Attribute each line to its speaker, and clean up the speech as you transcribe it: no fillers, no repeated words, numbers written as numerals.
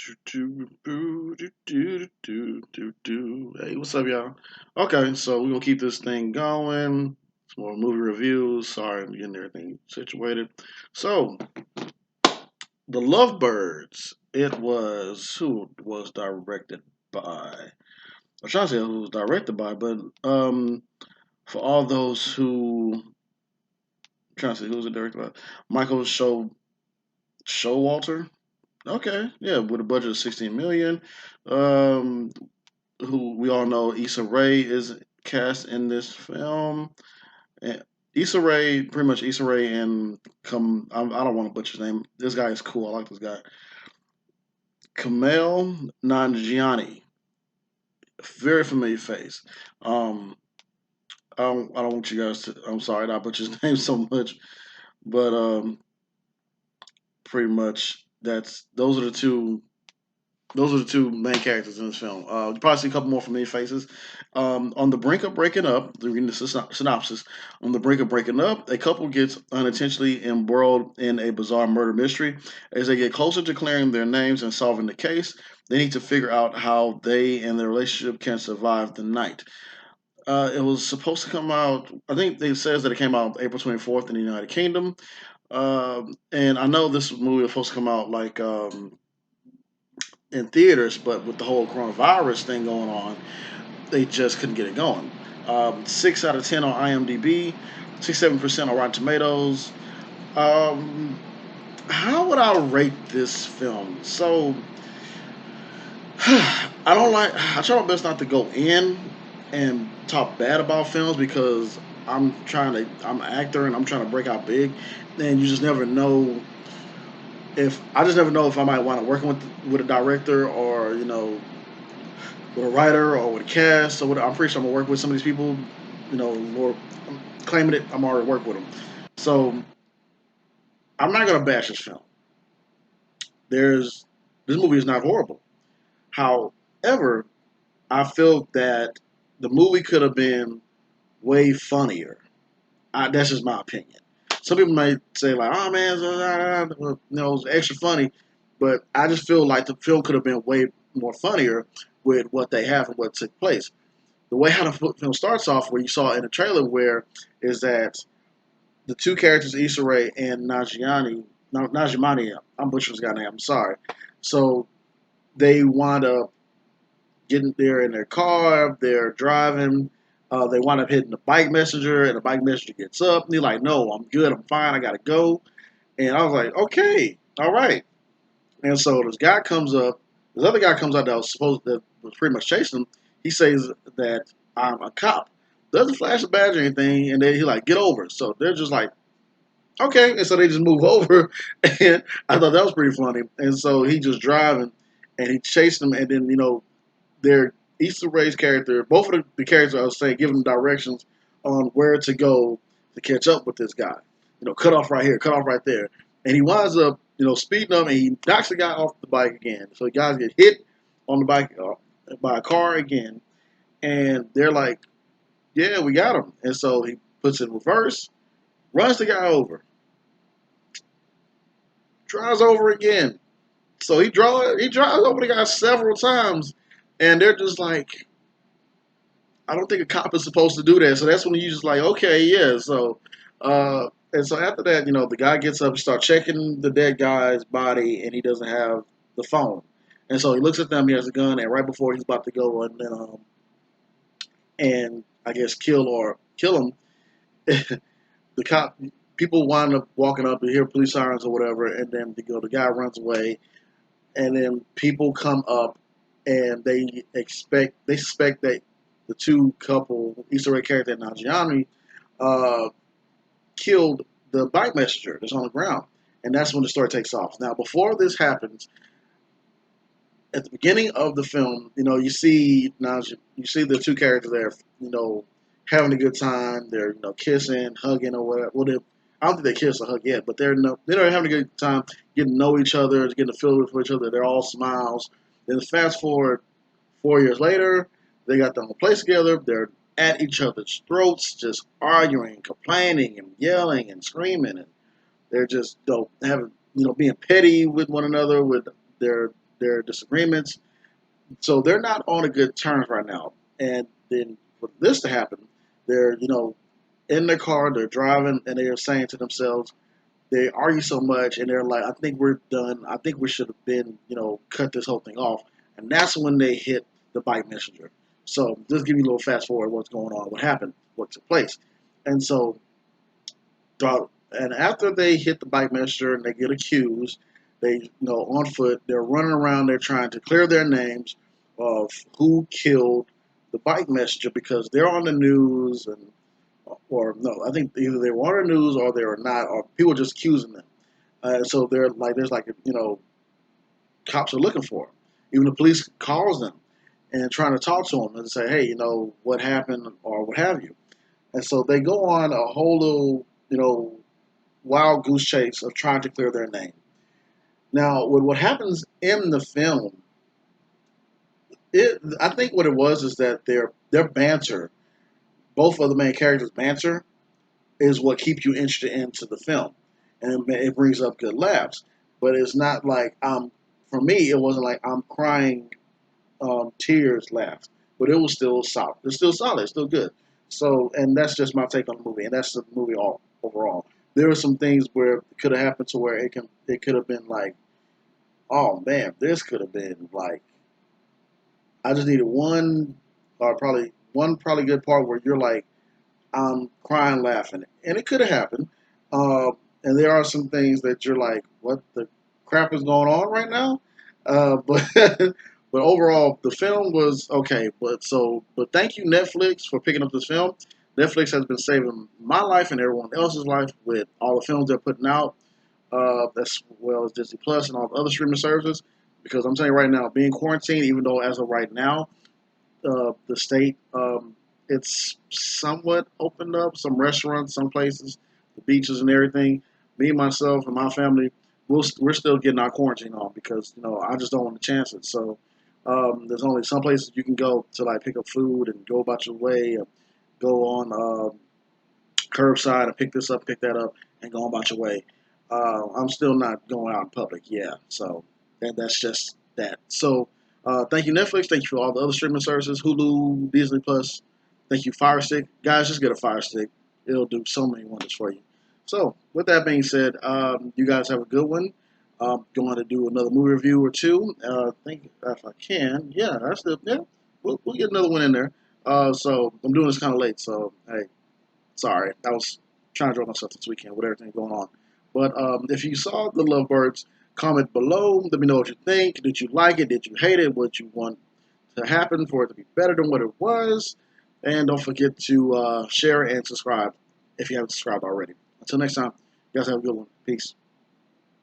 Speaker 1: Hey, what's up, y'all? Okay, so we're gonna keep this thing going. Some more movie reviews. Sorry, I'm getting everything situated. So, The Lovebirds. It was who was directed by. I'm trying to say who was directed by, but for all those who I'm trying to say who was it directed by, Michael Showalter. Okay, yeah, with a budget of 16 million. Um, who we all know Issa Rae is cast in this film. And Issa Rae, pretty much Issa Rae, and I don't want to butcher his name. This guy is cool. I like this guy. Kumail Nanjiani, very familiar face. Um, I don't want you guys to. I'm sorry, I butcher his name so much, but pretty much those are the two. Those are the two main characters in this film. You probably see a couple more familiar faces. On the brink of breaking up, reading the synopsis, on the brink of breaking up, a couple gets unintentionally embroiled in a bizarre murder mystery. As they get closer to clearing their names and solving the case, they need to figure out how they and their relationship can survive the night. It was supposed to come out. I think it says that it came out April 24th in the United Kingdom. And I know this movie was supposed to come out like in theaters, but with the whole coronavirus thing going on, they just couldn't get it going. 6 out of 10 on IMDb, 67% on Rotten Tomatoes. Um, how would I rate this film? So I don't like. I try my best not to go in and talk bad about films because I'm an actor and I'm trying to break out big, and you just never know if I might want to working with a director or with a writer or with a cast. So I'm pretty sure I'm gonna work with some of these people. Or I'm claiming it. I'm already working with them. So I'm not gonna bash this film. There's this movie is not horrible. However, I feel that the movie could have been way funnier. That's just my opinion. Some people might say like, "Oh man, it's extra funny," but I just feel like the film could have been way more funnier with what they have and what took place. The way how the film starts off, where you saw in the trailer, where is that the two characters, Issa Rae and Najimani, I'm butchering this guy's name. I'm sorry. So they wind up getting there in their car. They're driving. They wind up hitting the bike messenger, and the bike messenger gets up, and he's like, "No, I'm good. I'm fine. I gotta go." And I was like, "Okay, all right." And so this guy comes up. This other guy comes out that was pretty much chasing him. He says that I'm a cop. Doesn't flash a badge or anything, and then he like get over. So they're just like, okay, and so they just move over, and I thought that was pretty funny. And so he just driving, and he chased them, and then their Issa Rae's character, both of the characters I was saying, giving them directions on where to go to catch up with this guy. Cut off right here, cut off right there, and he winds up speeding up, and he knocks the guy off the bike again. So the guys get hit on the bike by a car again, and they're like, "Yeah, we got him." And so he puts it in reverse, runs the guy over, drives over again. So he drives over the guy several times, and they're just like, I don't think a cop is supposed to do that. So that's when you just like, okay, yeah. So, and so after that, the guy gets up, start checking the dead guy's body, and he doesn't have the phone. And so he looks at them. He has a gun, and right before he's about to go and I guess kill him, the cop people wind up walking up and hear police sirens or whatever, and then the guy runs away, and then people come up and they suspect that the two couple Issa Rae character and Najee uh, killed the bike messenger that's on the ground, and that's when the story takes off. Now, before this happens, at the beginning of the film, you see the two characters there, having a good time. They're kissing, hugging, or whatever. Well, I don't think they kiss or hug yet, but they're having a good time, getting to know each other, getting to feel for each other. They're all smiles. Then fast forward 4 years later, they got the whole place together. They're at each other's throats, just arguing, complaining, and yelling and screaming, and they're just having being petty with one another with their their disagreements. So they're not on a good terms right now. And then for this to happen, they're in their car, they're driving, and they're saying to themselves, they argue so much, and they're like, I think we're done. I think we should have been, cut this whole thing off. And that's when they hit the bike messenger. So just give you a little fast forward what's going on, what happened, what took place. And so, and after they hit the bike messenger and they get accused, they, on foot, they're running around, they're trying to clear their names of who killed the bike messenger because they're on the news and or no, I think either they were on the news or they were not, or people just accusing them. So they're like, there's like, cops are looking for them. Even the police calls them and trying to talk to them and say, hey, what happened or what have you. And so they go on a whole little, wild goose chase of trying to clear their name. Now, with what happens in the film, I think what it was is that their banter, both of the main characters' banter, is what keeps you interested into the film, and it brings up good laughs. But it's not like for me, it wasn't like I'm crying tears laughs, but it was still solid. It's still solid. It's still good. So, and that's just my take on the movie, and that's the movie all overall. There were some things where it could have happened to where it could have been like, oh man, this could have been like I just needed one or probably one probably good part where you're like I'm crying, laughing, and it could have happened. And there are some things that you're like, "What the crap is going on right now?" But but overall, the film was okay. But thank you Netflix for picking up this film. Netflix has been saving my life and everyone else's life with all the films they're putting out, as well as Disney Plus and all the other streaming services. Because I'm telling you right now, being quarantined, even though as of right now the state. It's somewhat opened up. Some restaurants, some places, the beaches and everything. Me, myself, and my family, we're still getting our quarantine on because I just don't want to chance it. So there's only some places you can go to like pick up food and go about your way, and go on curbside and pick this up, pick that up, and go on about your way. I'm still not going out in public. Yeah, so that's just that. So thank you Netflix. Thank you for all the other streaming services, Hulu, Disney Plus. Thank you Fire Stick, guys. Just get a Fire Stick. It'll do so many wonders for you. So with that being said, you guys have a good one. I'm going to do another movie review or two. I think if I can, yeah, we'll get another one in there. So I'm doing this kind of late, so hey, sorry, I was trying to draw myself this weekend with everything going on. But if you saw the Lovebirds, comment below. Let me know what you think. Did you like it? Did you hate it? What you want to happen for it to be better than what it was? And don't forget to share and subscribe if you haven't subscribed already. Until next time, you guys have a good one. Peace.